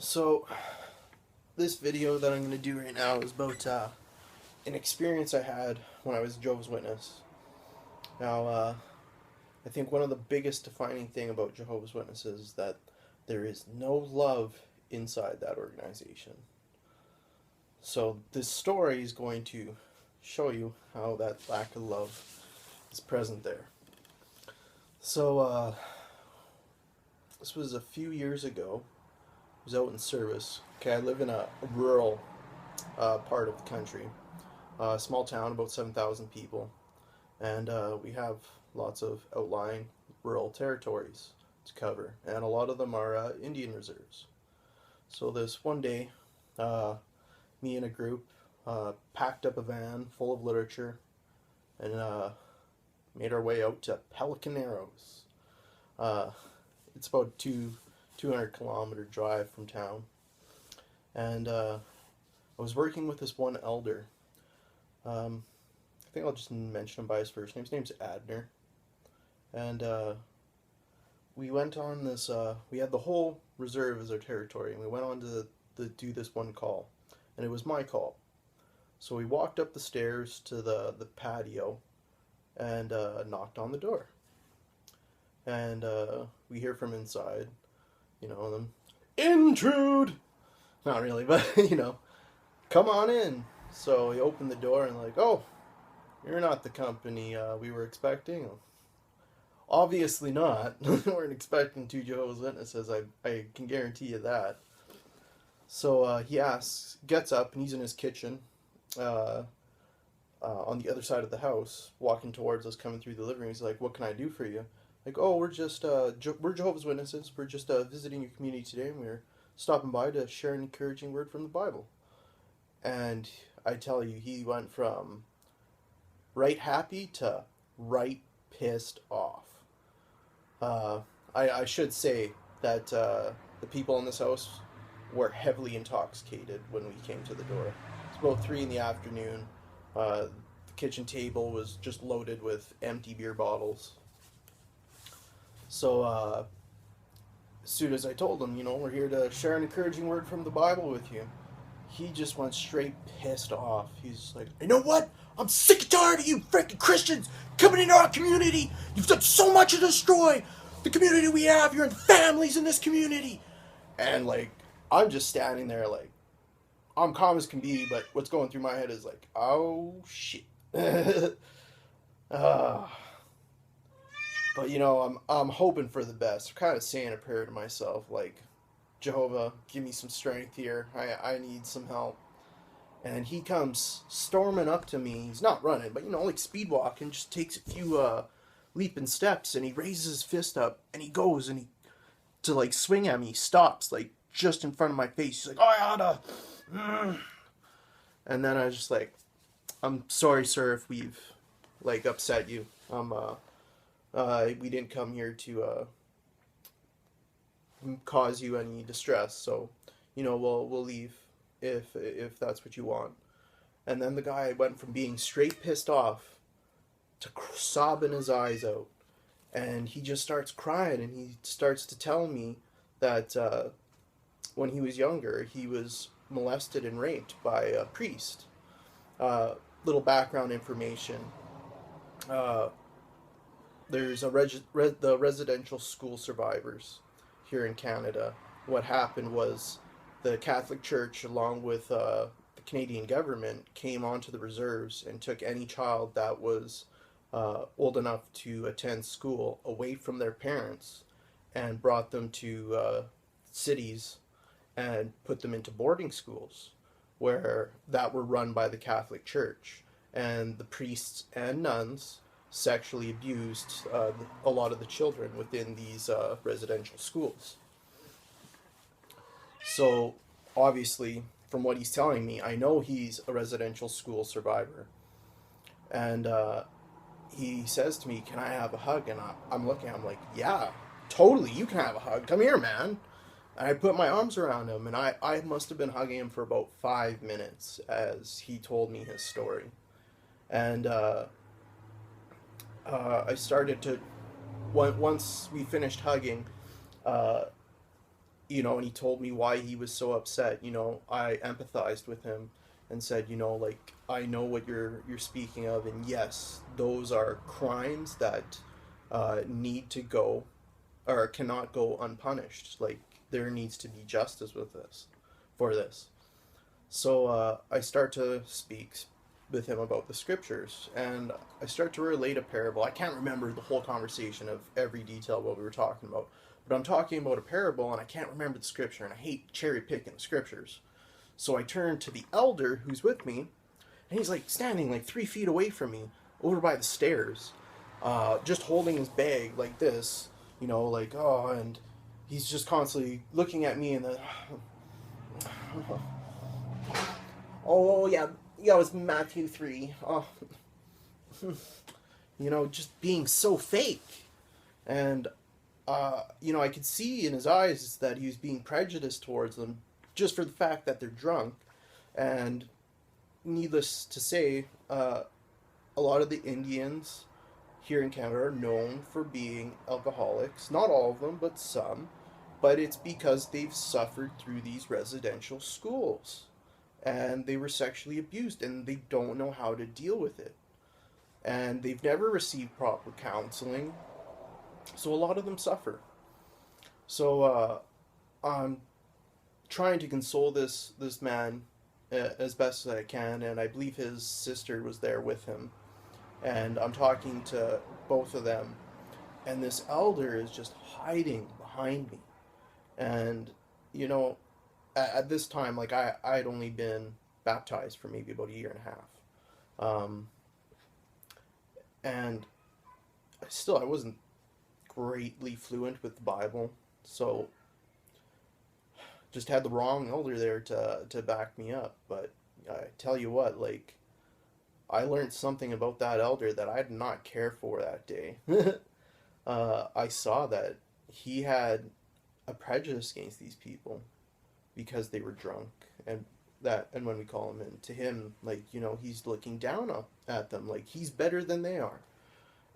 So, this video that I'm going to do right now is about an experience I had when I was a Jehovah's Witness. Now, I think one of the biggest defining thing about Jehovah's Witnesses is that there is no love inside that organization. So, this story is going to show you how that lack of love is present there. So, this was a few years ago. I was out in service. Okay, I live in a rural part of the country, a small town, about 7,000 people, and we have lots of outlying rural territories to cover, and a lot of them are Indian reserves. So this one day, me and a group packed up a van full of literature and made our way out to Pelican Arrows. Uh, it's about 200-kilometer drive from town, and I was working with this one elder. I think I'll just mention him by his first name. His name's Adner. And we went on this, we had the whole reserve as our territory, and we went on to do this one call. And it was my call. So we walked up the stairs to the patio and knocked on the door. And we hear from inside, them, intrude! Not really, but, come on in. So we opened the door and like, oh, you're not the company we were expecting. Obviously not. We weren't expecting two Jehovah's Witnesses. I can guarantee you that. So he gets up, and he's in his kitchen on the other side of the house, walking towards us, coming through the living room. He's like, what can I do for you? Like, oh, we're just, we're Jehovah's Witnesses. We're just visiting your community today, and we're stopping by to share an encouraging word from the Bible. And I tell you, he went from right happy to right pissed off. I should say that the people in this house were heavily intoxicated when we came to the door. It's about 3 in the afternoon. The kitchen table was just loaded with empty beer bottles. So as soon as I told him, we're here to share an encouraging word from the Bible with you, he just went straight pissed off. He's like, you know what? I'm sick and tired of you freaking Christians coming into our community. You've done so much to destroy the community we have. You're in families in this community. And, I'm just standing there, I'm calm as can be, but what's going through my head is like, oh, shit. uh, but, I'm hoping for the best. I'm kind of saying a prayer to myself, Jehovah, give me some strength here. I need some help. And he comes storming up to me. He's not running, but, speed walking, just takes a few leaping steps, and he raises his fist up, and he goes, and to swing at me, he stops, just in front of my face. He's like, oh, I oughta. And then I was just like, I'm sorry, sir, if we've, upset you. We didn't come here to, cause you any distress, so we'll leave if that's what you want. And then the guy went from being straight pissed off to sobbing his eyes out, and he just starts crying, and he starts to tell me that when he was younger he was molested and raped by a priest. Little background information. There's the residential school survivors here in Canada. What happened was the Catholic Church, along with the Canadian government, came onto the reserves and took any child that was old enough to attend school away from their parents and brought them to cities and put them into boarding schools that were run by the Catholic Church. And the priests and nuns sexually abused a lot of the children within these residential schools. So, obviously, from what he's telling me, I know he's a residential school survivor. And he says to me, can I have a hug? And I'm looking at him like, yeah, totally, you can have a hug. Come here, man. And I put my arms around him, and I must have been hugging him for about 5 minutes as he told me his story. And I started to, once we finished hugging, and he told me why he was so upset. I empathized with him and said, like, I know what you're speaking of, and yes, those are crimes that need to go or cannot go unpunished. Like, there needs to be justice with this for this. So I start to speak with him about the scriptures, and I start to relate a parable. I can't remember the whole conversation of every detail of what we were talking about, but I'm talking about a parable, and I can't remember the scripture, and I hate cherry picking the scriptures. So I turn to the elder who's with me, and he's like standing like 3 feet away from me, over by the stairs, just holding his bag like this, like, oh, and he's just constantly looking at me and then, oh yeah, yeah, it was Matthew 3. Oh, just being so fake. And, I could see in his eyes that he was being prejudiced towards them just for the fact that they're drunk. And needless to say, a lot of the Indians here in Canada are known for being alcoholics. Not all of them, but some. But it's because they've suffered through these residential schools. And they were sexually abused, and they don't know how to deal with it. And they've never received proper counseling. So a lot of them suffer. So I'm trying to console this man as best as I can, and I believe his sister was there with him. And I'm talking to both of them, and this elder is just hiding behind me. And at this time, like, I'd only been baptized for maybe about a year and a half, and I wasn't greatly fluent with the Bible, so just had the wrong elder there to back me up. But I tell you what, like, I learned something about that elder that I did not care for that day. I saw that he had a prejudice against these people because they were drunk, and when we call him in to him, like, he's looking down at them like he's better than they are.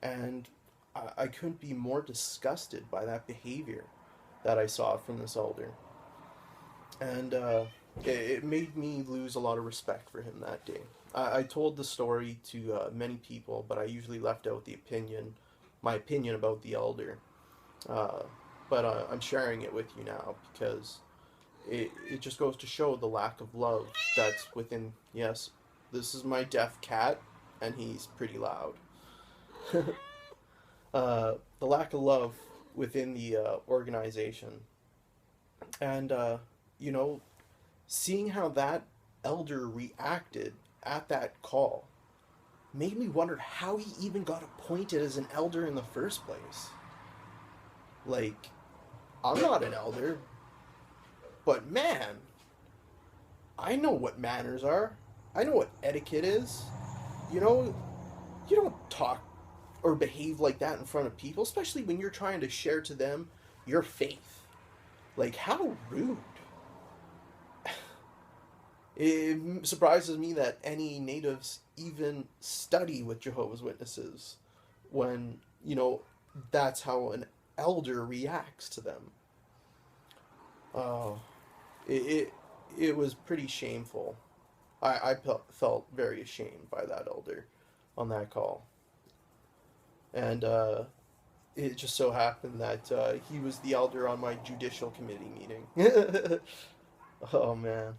And I couldn't be more disgusted by that behavior that I saw from this elder. And it made me lose a lot of respect for him that day. I told the story to many people, but I usually left out my opinion about the elder. But I'm sharing it with you now because it just goes to show the lack of love that's within. Yes, this is my deaf cat, and he's pretty loud. The lack of love within the organization. And, seeing how that elder reacted at that call made me wonder how he even got appointed as an elder in the first place. Like, I'm not an elder, but man, I know what manners are. I know what etiquette is. You don't talk or behave like that in front of people, especially when you're trying to share to them your faith. Like, how rude. It surprises me that any natives even study with Jehovah's Witnesses when, that's how an elder reacts to them. Oh, it was pretty shameful. I felt very ashamed by that elder on that call. And it just so happened that he was the elder on my judicial committee meeting. Oh, man.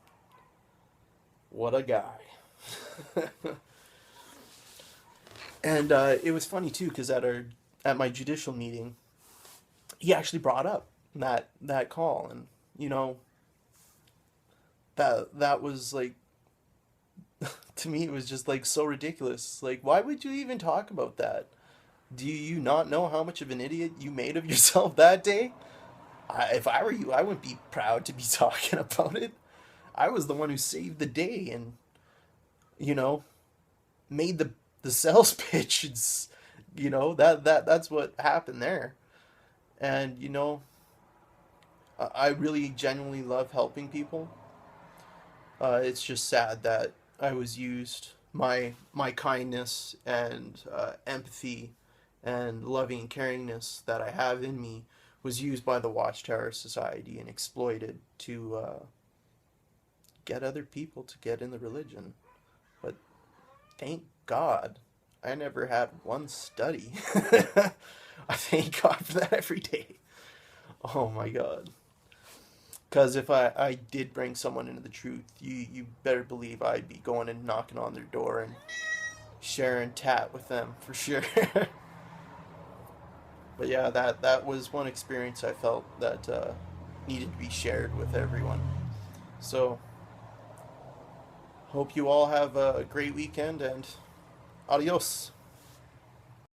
What a guy. And it was funny, too, because at my judicial meeting, he actually brought up that call. And, that was, like, to me, it was just, like, so ridiculous. Like, why would you even talk about that? Do you not know how much of an idiot you made of yourself that day? If I were you, I wouldn't be proud to be talking about it. I was the one who saved the day and, made the sales pitch. It's, that's what happened there. And, I really genuinely love helping people. It's just sad that I was used, my kindness and empathy and loving and caringness that I have in me was used by the Watchtower Society and exploited to get other people to get in the religion. But thank God I never had one study. I thank God for that every day. Oh my God. Because if I did bring someone into the truth, you better believe I'd be going and knocking on their door and sharing tat with them for sure. But yeah, that was one experience I felt that needed to be shared with everyone. So, hope you all have a great weekend and adios.